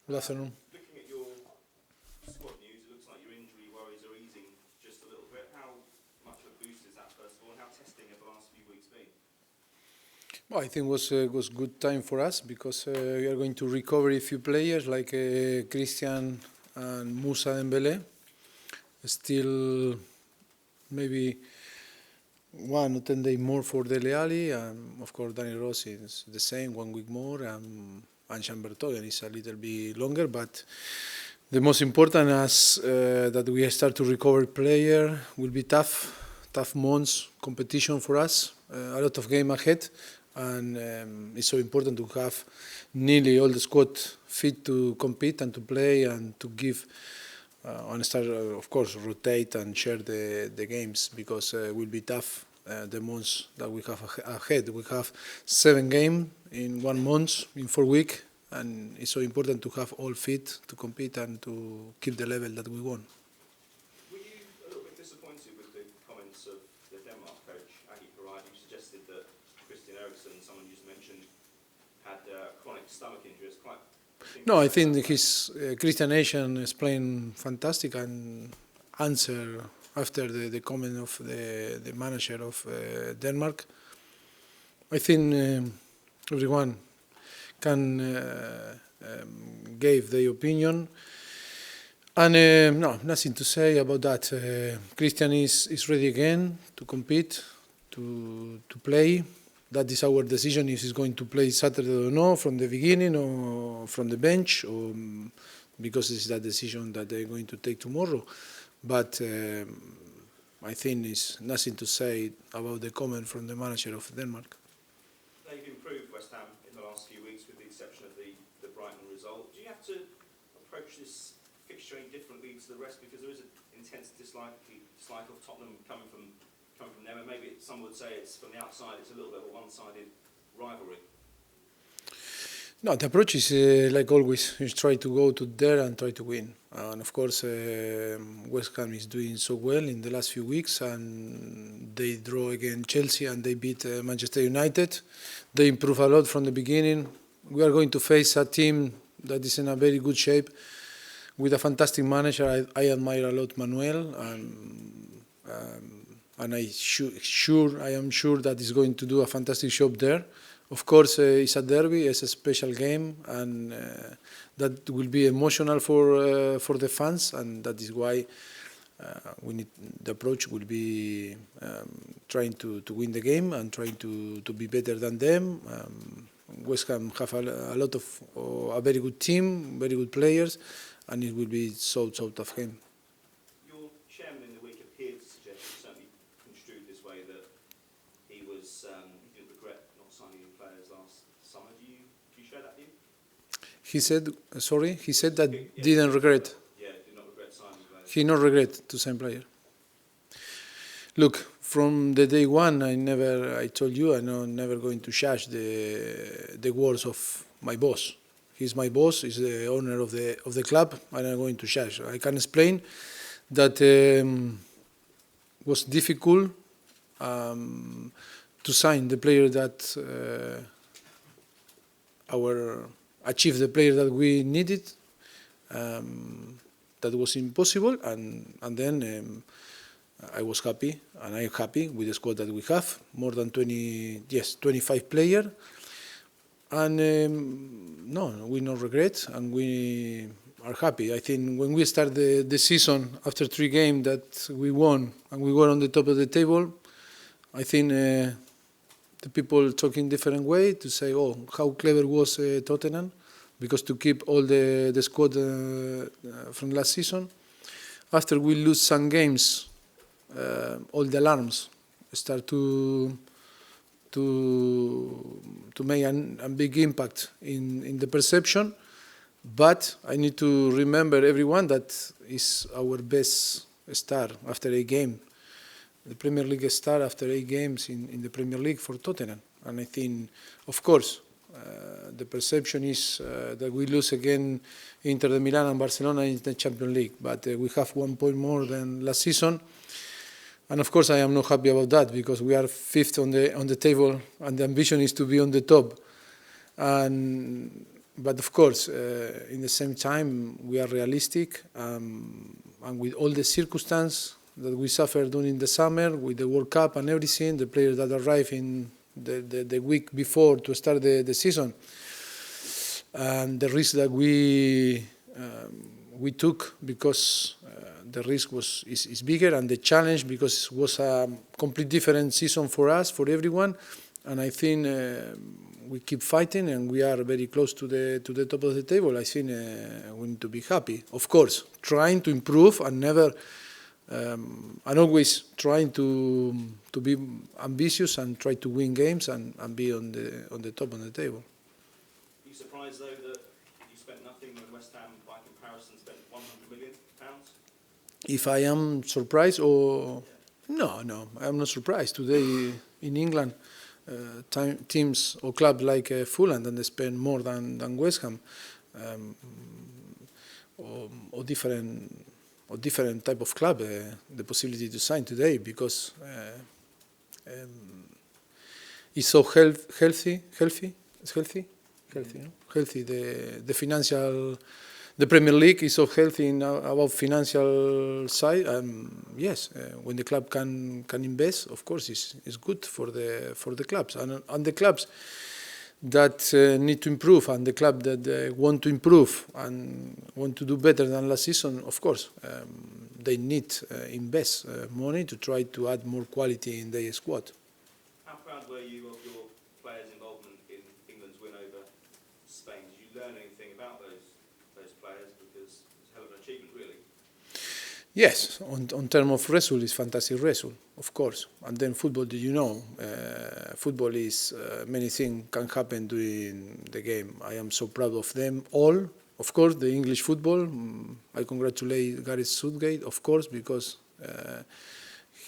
Good afternoon. Looking at your squad news, it looks like your injury worries are easing just a little bit. How much of a boost is that, first of all, and how testing have the last few weeks been? Well, I think was good time for us because we are going to recover a few players like Christian and Mousa Dembele. Still, maybe 1 or 10 days more for Dele Alli, and of course Dani Rossi is the same, 1 week more, and Jean Bertogen is a little bit longer. But the most important is that we start to recover player. Will be tough months competition for us. A lot of game ahead, and it's so important to have nearly all the squad fit to compete and to play and to give. And start, of course, rotate and share the games because it will be tough the months that we have ahead. We have 7 games in 1 month, in 4 weeks, and it's so important to have all fit to compete and to keep the level that we want. Were you a little bit disappointed with the comments of the Denmark coach, Agi Paride, who suggested that Christian Eriksen, someone you just mentioned, had chronic stomach injury? It's quite. No, I think his Christian Asian is playing fantastic and answer after the comment of the manager of Denmark. I think everyone can give their opinion. And no, nothing to say about that. Christian is ready again to compete, to play. That is our decision if he's going to play Saturday or no, from the beginning or from the bench, or because it's that decision that they're going to take tomorrow. But I think it's nothing to say about the comment from the manager of Denmark. They've improved West Ham in the last few weeks, with the exception of the Brighton result. Do you have to approach this fixturing differently to the rest, because there is an intense dislike of Tottenham coming from them, and maybe some would say it's from the outside, it's a little bit of a one-sided rivalry? No, the approach is like always. You try to go to there and try to win. And of course, West Ham is doing so well in the last few weeks, and they draw against Chelsea and they beat Manchester United. They improve a lot from the beginning. We are going to face a team that is in a very good shape with a fantastic manager. I admire a lot Manuel, and I am sure that he's going to do a fantastic job there. Of course, it's a derby, it's a special game, and that will be emotional for the fans, and that is why the approach will be trying to win the game and trying to be better than them. West Ham have a lot of a very good team, very good players, and it will be so tough game. Your chairman in the week appeared to suggest, certainly construed this way, that he didn't regret not signing any players last summer. Do you share that view? He said that didn't regret. Yeah, did not regret signing players. He not regret to sign player. Look, from the day one, I told you, I'm never going to judge the words of my boss. He's my boss. He's the owner of the club, and I'm going to judge. I can explain that was difficult to sign the player that achieve the player that we needed. That was impossible, and then I was happy, and I'm happy with the squad that we have, more than 25 players. And no, we no regret, and we are happy. I think when we start the season after 3 games that we won and we were on the top of the table, I think the people talk in different way to say, oh, how clever was Tottenham, because to keep all the squad from last season. After we lose some games, all the alarms start to make a big impact in the perception. But I need to remember everyone that is our best start after 8 games. The Premier League start after 8 games in the Premier League for Tottenham. And I think, of course, the perception is that we lose again Inter de Milan and Barcelona in the Champions League. But we have 1 point more than last season. And of course, I am not happy about that, because we are 5th on the table, and the ambition is to be on the top. And but of course, in the same time, we are realistic, and with all the circumstances that we suffered during the summer, with the World Cup and everything, the players that arrived in the week before to start the season, and the risk that we took, because the risk is bigger, and the challenge because it was a complete different season for us, for everyone, and I think we keep fighting, and we are very close to the top of the table. I think we need to be happy. Of course, trying to improve and never, and always trying to be ambitious and try to win games and be on the top of the table. Are you surprised though that you spent nothing when West Ham, by comparison, spent £100 million? If I am surprised or no, I'm not surprised. Today in England, teams or clubs like Fulham, and they spend more than West Ham, or different type of club, the possibility to sign today, because it's so healthy. It's healthy. No? Healthy. The financial. The Premier League is so healthy about financial side. Yes, when the club can invest, of course, it's good for the clubs, and the clubs that need to improve, and the club that want to improve and want to do better than last season. Of course, they need invest money to try to add more quality in their squad. How proud were you of your players' involvement in England's win over Spain? Did you learn anything about those players? Because it's a hell of an achievement, really. Yes, on terms of result, it's fantastic result, of course. And then football, football is many things can happen during the game. I am so proud of them all. Of course, the English football. I congratulate Gareth Southgate, of course, because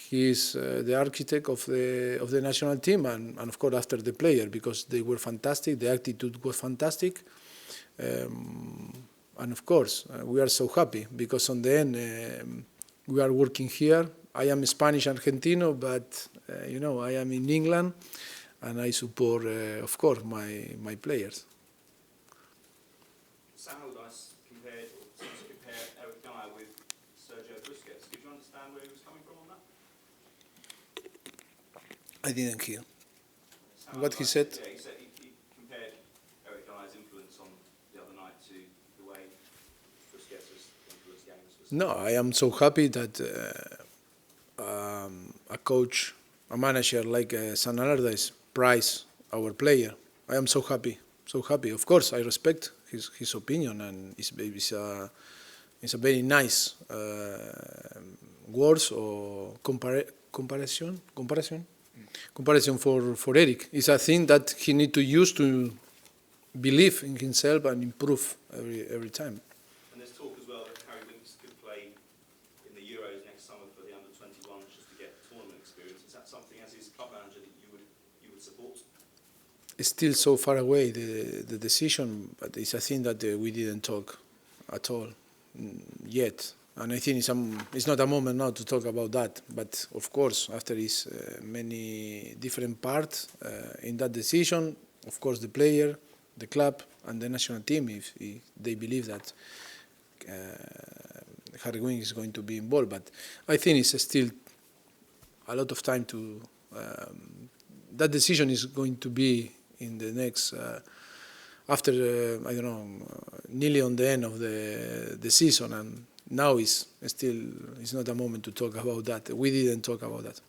he is the architect of the national team, and of course after the player, because they were fantastic. The attitude was fantastic. And of course, we are so happy because on the end, we are working here. I am Spanish Argentino, but I am in England, and I support, of course, my players. Allardyce compared Eric Dyer with Sergio Busquets. Did you understand where he was coming from on that? I didn't hear what he said. Yeah, he said he compared Eric Dyer's influence on the other night to the way Busquets was influenced games. No, I am so happy that a coach, a manager like Allardyce prize our player. I am so happy, so happy. Of course, I respect his opinion, and it's a very nice words or comparison for Eric. It's a thing that he need to use to believe in himself and improve every time. And there's talk as well that Harry Winks could play in the Euros next summer for the under-21 just to get tournament experience. Is that something, as his club manager, that you would support? It's still so far away, the decision, but it's a thing that we didn't talk at all yet. And I think it's not a moment now to talk about that. But of course, after is many different parts in that decision, of course the player, the club, and the national team, if they believe that Harry Winks is going to be involved. But I think it's still a lot of time to. That decision is going to be in the next. After nearly on the end of the season, and now it's not a moment to talk about that. We didn't talk about that.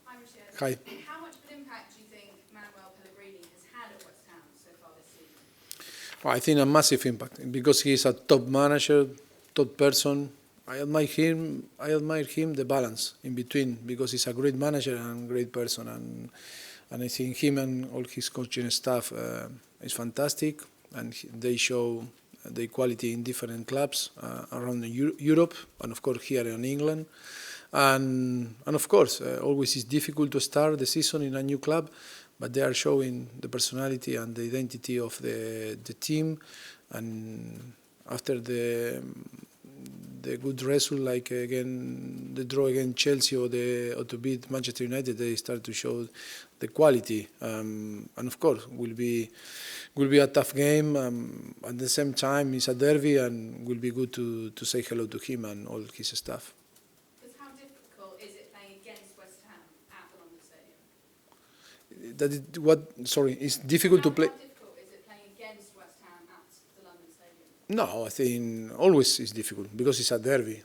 Hi, Mauricio. Hi. How much of an impact do you think Manuel Pellegrini has had at West Ham so far this season? Well, I think a massive impact because he is a top manager, top person. I admire him the balance in between, because he's a great manager and great person, and I think him and all his coaching staff is fantastic, and they show the quality in different clubs around Europe, and of course here in England, and of course always it's difficult to start the season in a new club, but they are showing the personality and the identity of the team, and after the the good result, like again the draw against Chelsea or to beat Manchester United, they start to show the quality. And of course, will be a tough game. At the same time, it's a derby, and will be good to say hello to him and all his staff. Because how difficult is it playing against West Ham at the London Stadium? That is what? Sorry, it's difficult to play. How difficult is it playing against West Ham at the London Stadium? No, I think always it's difficult because it's a derby.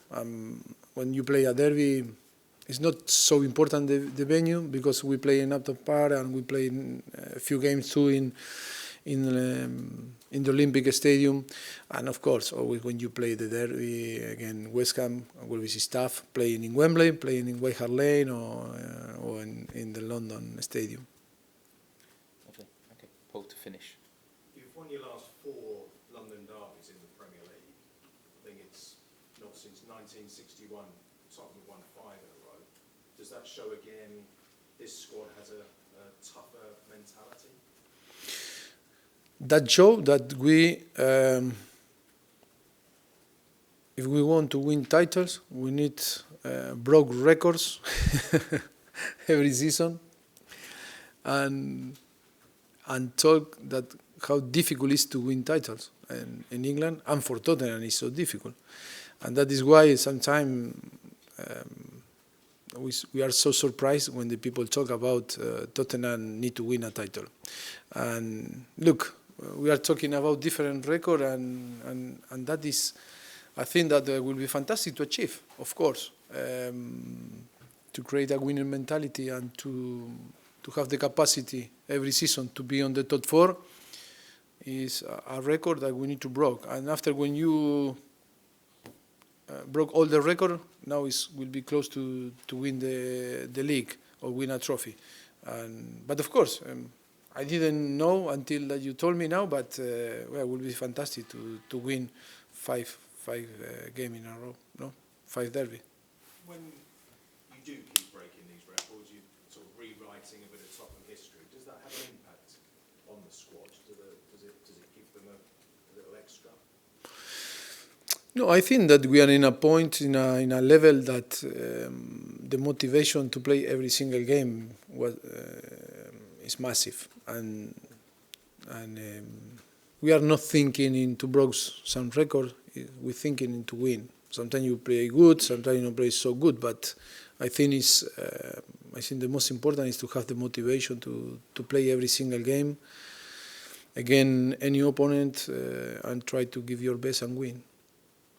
When you play a derby, it's not so important the venue, because we play in Upton Park and we play a few games too in the Olympic Stadium. And of course, always when you play the derby again, West Ham will be staff playing in Wembley, playing in White Hart Lane, or in the London Stadium. Lovely. Okay, Paul, to finish. You've won your last 4 London derbies in the Premier League. I think it's not since 1961 Tottenham won 5 in a row. Does that show again this squad has a tougher mentality? That show that we, if we want to win titles, we need broke records every season, and talk that how difficult it is to win titles in England, and for Tottenham it's so difficult, and that is why sometimes we are so surprised when the people talk about Tottenham need to win a title. And look, we are talking about different record, and that is, I think that will be fantastic to achieve, of course, to create a winning mentality and to have the capacity every season to be on the top 4 is a record that we need to break. And after when you broke all the record, now will be close to win the league or win a trophy. But of course, I didn't know until that you told me now, but it will be fantastic to win 5 games in a row, no? 5 derby. When you do keep breaking these records, you're sort of rewriting a bit of Tottenham history. Does that have an impact on the squad? Does it give them a little extra? No, I think that we are in a point, in a level that the motivation to play every single game is massive, and we are not thinking in to break some record. We're thinking in to win. Sometimes you play good, sometimes you don't play so good, but I think the most important is to have the motivation to play every single game against any opponent and try to give your best and win.